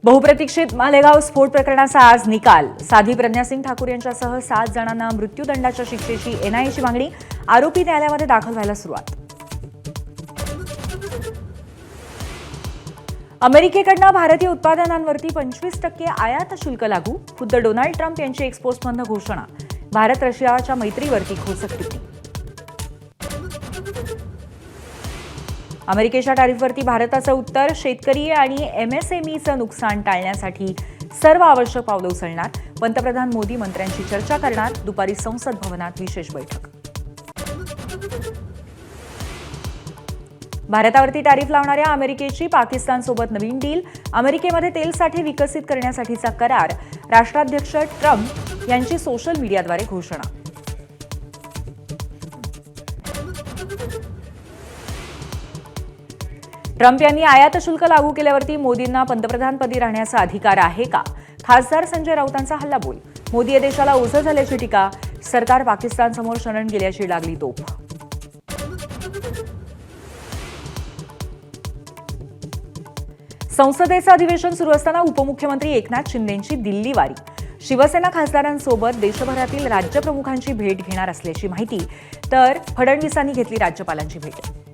बहुप्रतीक्षित मालेगाव स्फोट प्रकरणाचा आज निकाल। साध्वी प्रज्ञा सिंग ठाकूर यांच्यासह 7 जणांना मृत्यूदंडाच्या शिक्षेची एनआयएची मागणी। आरोपी न्यायालयामध्ये दाखल व्हायला सुरुवात। अमेरिकेकडनं भारतीय उत्पादनांवरती 25% आयात शुल्क लागू। खुद्द डोनाल्ड ट्रम्प यांची एक्सपोर्टमधनं घोषणा। भारत रशियाच्या मैत्रीवरती खोचक टिप्पणी। अमेरिकेच्या टॅरिफवरती भारताचं उत्तर। शेतकरी आणि एमएसएमईचं नुकसान टाळण्यासाठी सर्व आवश्यक पावलं उचलणार। पंतप्रधान मोदी मंत्र्यांशी चर्चा करणार। दुपारी संसद भवनात विशेष बैठक। भारतावरती टॅरिफ लावणाऱ्या अमेरिकेची पाकिस्तानसोबत नवीन डील। अमेरिकेमध्ये तेल साठे विकसित करण्यासाठीचा करार। राष्ट्राध्यक्ष ट्रम्प यांची सोशल मीडियाद्वारे घोषणा। ट्रम्प यांनी आयात शुल्क लागू केल्यावरती मोदींना पंतप्रधानपदी राहण्याचा अधिकार आहे का? खासदार संजय राऊतांचा हल्लाबोल। मोदी या देशाला ओझं झाल्याची टीका। सरकार पाकिस्तानसमोर शरण गेल्याची लागली तोफ। संसदेचं अधिवेशन सुरू असताना उपमुख्यमंत्री एकनाथ शिंदेंची दिल्ली वारी। शिवसेना खासदारांसोबत देशभरातील राज्यप्रमुखांची भेट घेणार असल्याची माहिती। तर फडणवीसांनी घेतली राज्यपालांची भेट।